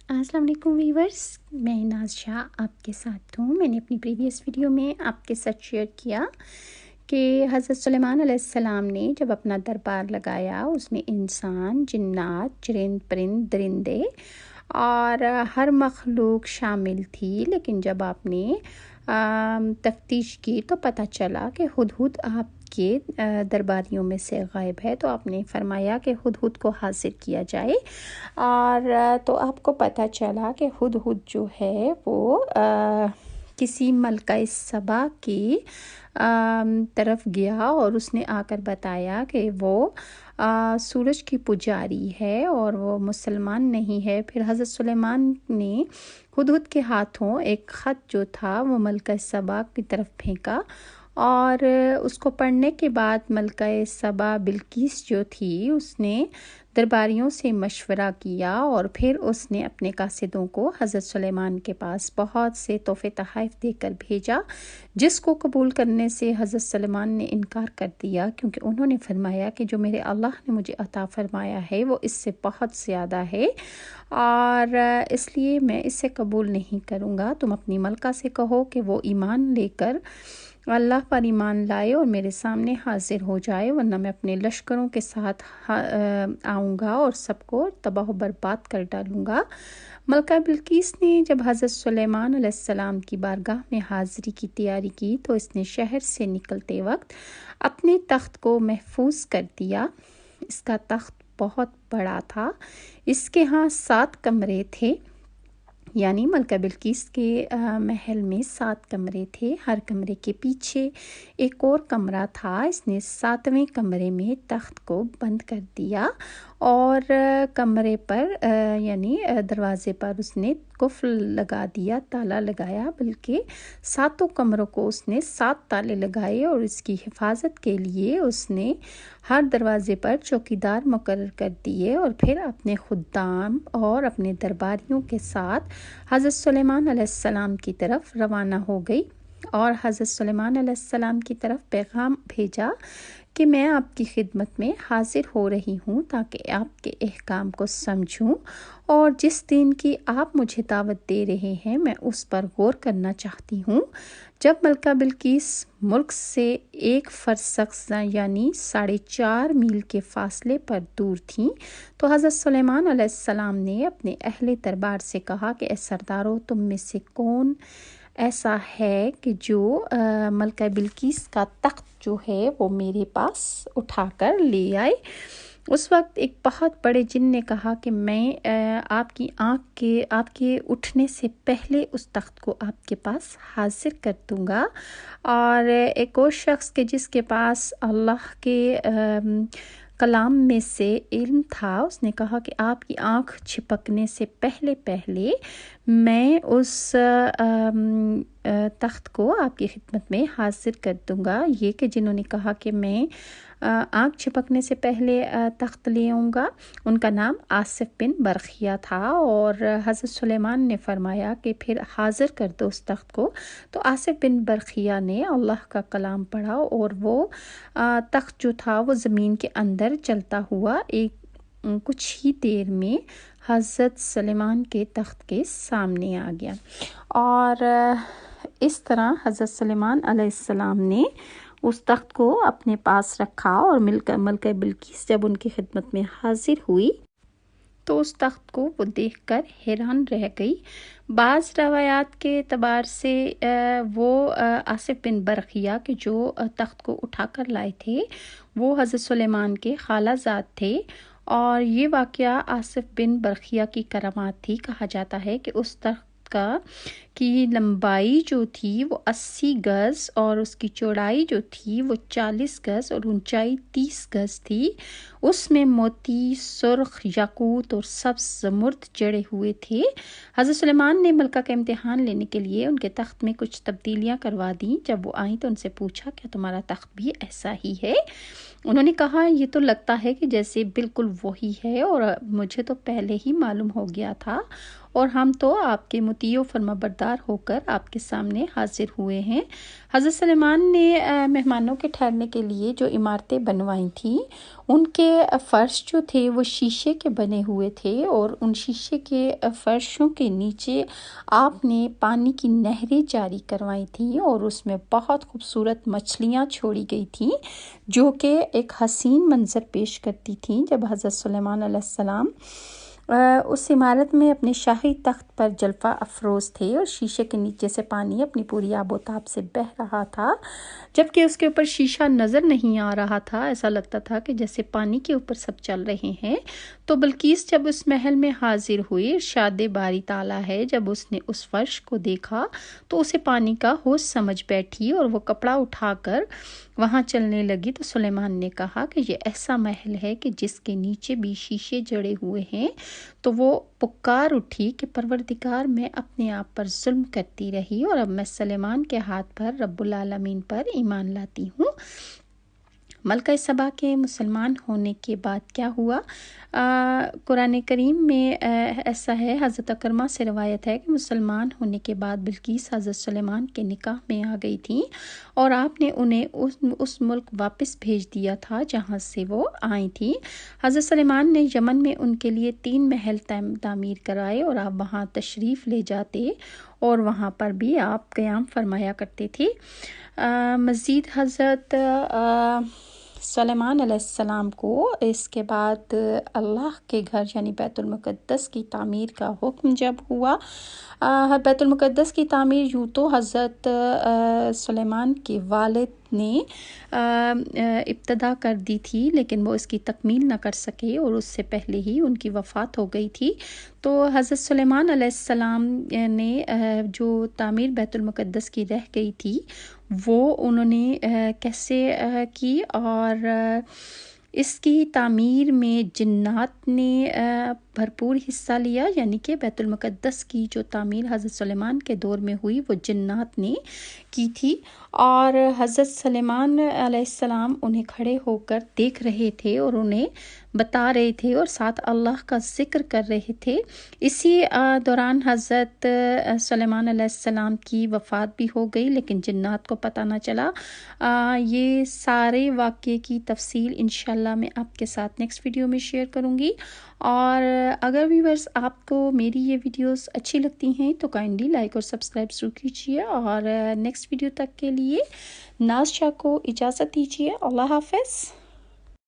السلام علیکم ویورز، میں ناز شاہ آپ کے ساتھ ہوں۔ میں نے اپنی پریویس ویڈیو میں آپ کے ساتھ شیئر کیا کہ حضرت سلیمان علیہ السلام نے جب اپنا دربار لگایا، اس میں انسان، جنات، چرند پرند، درندے اور ہر مخلوق شامل تھی۔ لیکن جب آپ نے تفتیش کی تو پتہ چلا کہ ہدہد آپ کے درباریوں میں سے غائب ہے، تو آپ نے فرمایا کہ ہدہد کو حاضر کیا جائے۔ اور تو آپ کو پتہ چلا کہ ہدہد جو ہے وہ کسی ملکہ سبا کی طرف گیا اور اس نے آ کر بتایا کہ وہ سورج کی پجاری ہے اور وہ مسلمان نہیں ہے۔ پھر حضرت سلیمان نے ہدہد کے ہاتھوں ایک خط جو تھا وہ ملکہ سبا کی طرف پھینکا، اور اس کو پڑھنے کے بعد ملکہ سبا بلقیس جو تھی، اس نے درباریوں سے مشورہ کیا اور پھر اس نے اپنے قاصدوں کو حضرت سلیمان کے پاس بہت سے تحفے تحائف دے کر بھیجا، جس کو قبول کرنے سے حضرت سلیمان نے انکار کر دیا، کیونکہ انہوں نے فرمایا کہ جو میرے اللہ نے مجھے عطا فرمایا ہے وہ اس سے بہت زیادہ ہے، اور اس لیے میں اسے قبول نہیں کروں گا۔ تم اپنی ملکہ سے کہو کہ وہ ایمان لے کر اللہ پر ایمان لائے اور میرے سامنے حاضر ہو جائے، ورنہ میں اپنے لشکروں کے ساتھ آؤں گا اور سب کو تباہ و برباد کر ڈالوں گا۔ ملکہ بلقیس نے جب حضرت سلیمان علیہ السلام کی بارگاہ میں حاضری کی تیاری کی تو اس نے شہر سے نکلتے وقت اپنے تخت کو محفوظ کر دیا۔ اس کا تخت بہت بڑا تھا، اس کے ہاں 7 کمرے تھے، یعنی ملکہ بلقیس کے محل میں 7 کمرے تھے، ہر کمرے کے پیچھے ایک اور کمرہ تھا۔ اس نے 7ویں کمرے میں تخت کو بند کر دیا اور کمرے پر یعنی دروازے پر اس نے قفل لگا دیا، تالا لگایا، بلکہ 7 کمروں کو اس نے 7 تالے لگائے، اور اس کی حفاظت کے لیے اس نے ہر دروازے پر چوکیدار مقرر کر دیے، اور پھر اپنے خدام اور اپنے درباریوں کے ساتھ حضرت سلیمان علیہ السلام کی طرف روانہ ہو گئی، اور حضرت سلیمان علیہ السلام کی طرف پیغام بھیجا کہ میں آپ کی خدمت میں حاضر ہو رہی ہوں تاکہ آپ کے احکام کو سمجھوں، اور جس دین کی آپ مجھے دعوت دے رہے ہیں میں اس پر غور کرنا چاہتی ہوں۔ جب ملکہ بلقیس ملک سے 1 فرسخ یعنی 4.5 میل کے فاصلے پر دور تھیں تو حضرت سلیمان علیہ السلام نے اپنے اہل دربار سے کہا کہ اے سردارو، تم میں سے کون ایسا ہے کہ جو ملکہ بلقیس کا تخت جو ہے وہ میرے پاس اٹھا کر لے آئے؟ اس وقت ایک بہت بڑے جن نے کہا کہ میں آپ کے اٹھنے سے پہلے اس تخت کو آپ کے پاس حاضر کر دوں گا۔ اور ایک اور شخص کے جس کے پاس اللہ کے کلام میں سے علم تھا، اس نے کہا کہ آپ کی آنکھ چھپکنے سے پہلے میں اس تخت کو آپ کی خدمت میں حاضر کر دوں گا۔ یہ کہ جنہوں نے کہا کہ میں آنکھ چھپکنے سے پہلے تخت لے آؤں گا، ان کا نام آصف بن برخیہ تھا، اور حضرت سلیمان نے فرمایا کہ پھر حاضر کر دو اس تخت کو۔ تو آصف بن برخیہ نے اللہ کا کلام پڑھا اور وہ تخت جو تھا وہ زمین کے اندر چلتا ہوا کچھ ہی دیر میں حضرت سلیمان کے تخت کے سامنے آ گیا، اور اس طرح حضرت سلیمان علیہ السلام نے اس تخت کو اپنے پاس رکھا، اور ملکہ بلقیس جب ان کی خدمت میں حاضر ہوئی تو اس تخت کو وہ دیکھ کر حیران رہ گئی۔ بعض روایات کے اعتبار سے وہ آصف بن برخیہ کے جو تخت کو اٹھا کر لائے تھے وہ حضرت سلیمان کے خالہ زاد تھے، اور یہ واقعہ آصف بن برخیہ کی کرامات تھی۔ کہا جاتا ہے کہ اس تخت کی لمبائی جو تھی وہ 80 گز اور اس کی چوڑائی جو تھی وہ 40 گز اور اونچائی 30 گز تھی۔ اس میں موتی، سرخ، یاقوت اور سبز زمرد جڑے ہوئے تھے۔ حضرت سلیمان نے ملکہ کا امتحان لینے کے لیے ان کے تخت میں کچھ تبدیلیاں کروا دیں۔ جب وہ آئیں تو ان سے پوچھا کیا تمہارا تخت بھی ایسا ہی ہے؟ انہوں نے کہا یہ تو لگتا ہے کہ جیسے بالکل وہی ہے، اور مجھے تو پہلے ہی معلوم ہو گیا تھا، اور ہم تو آپ کے مطیع و فرمانبردار ہو کر آپ کے سامنے حاضر ہوئے ہیں۔ حضرت سلیمان نے مہمانوں کے ٹھہرنے کے لیے جو عمارتیں بنوائی تھیں ان کے فرش جو تھے وہ شیشے کے بنے ہوئے تھے اور ان شیشے کے فرشوں کے نیچے آپ نے پانی کی نہریں جاری کروائی تھیں اور اس میں بہت خوبصورت مچھلیاں چھوڑی گئی تھیں جو کہ ایک حسین منظر پیش کرتی تھیں جب حضرت سلیمان علیہ السلام اس عمارت میں اپنے شاہی تخت پر جلوہ افروز تھے اور شیشے کے نیچے سے پانی اپنی پوری آب و تاب سے بہہ رہا تھا، جبکہ اس کے اوپر شیشہ نظر نہیں آ رہا تھا۔ ایسا لگتا تھا کہ جیسے پانی کے اوپر سب چل رہے ہیں۔ تو بلقیس جب اس محل میں حاضر ہوئی، ارشاد باری تعالیٰ ہے جب اس نے اس فرش کو دیکھا تو اسے پانی کا ہوش سمجھ بیٹھی اور وہ کپڑا اٹھا کر وہاں چلنے لگی۔ تو سلیمان نے کہا کہ یہ ایسا محل ہے کہ جس کے نیچے بھی شیشے جڑے ہوئے ہیں۔ تو وہ پکار اٹھی کہ پروردگار، میں اپنے آپ پر ظلم کرتی رہی اور اب میں سلیمان کے ہاتھ پر رب العالمین پر ایمان لاتی ہوں۔ ملکہ سبا کے مسلمان ہونے کے بعد کیا ہوا؟ قرآن کریم میں ایسا ہے، حضرت اکرمہ سے روایت ہے کہ مسلمان ہونے کے بعد بلقیس حضرت سلیمان کے نکاح میں آ گئی تھیں اور آپ نے انہیں اس ملک واپس بھیج دیا تھا جہاں سے وہ آئی تھیں۔ حضرت سلیمان نے یمن میں ان کے لیے 3 محل تعمیر کرائے اور آپ وہاں تشریف لے جاتے اور وہاں پر بھی آپ قیام فرمایا کرتے تھے۔ مزید حضرت سلیمان علیہ السلام کو اس کے بعد اللہ کے گھر یعنی بیت المقدس کی تعمیر کا حکم جب ہوا، بیت المقدس کی تعمیر یوں تو حضرت سلیمان کے والد نے ابتدا کر دی تھی، لیکن وہ اس کی تکمیل نہ کر سکے اور اس سے پہلے ہی ان کی وفات ہو گئی تھی۔ تو حضرت سلیمان علیہ السلام نے جو تعمیر بیت المقدس کی رہ گئی تھی وہ انہوں نے کیسے کی، اور اس کی تعمیر میں جنات نے بھرپور حصہ لیا، یعنی کہ بیت المقدس کی جو تعمیر حضرت سلیمان کے دور میں ہوئی وہ جنات نے کی تھی، اور حضرت سلیمان علیہ السلام انہیں کھڑے ہو کر دیکھ رہے تھے اور انہیں بتا رہے تھے اور ساتھ اللہ کا ذکر کر رہے تھے۔ اسی دوران حضرت سلیمان علیہ السلام کی وفات بھی ہو گئی، لیکن جنات کو پتہ نہ چلا۔ یہ سارے واقعے کی تفصیل انشاءاللہ میں آپ کے ساتھ نیکسٹ ویڈیو میں شیئر کروں گی، اور اگر ویورز آپ کو میری یہ ویڈیوز اچھی لگتی ہیں تو کائنڈلی لائک اور سبسکرائب ضرور کیجیے، اور نیکسٹ ویڈیو تک کے لیے ناز شاہ کو اجازت دیجیے۔ اللہ حافظ۔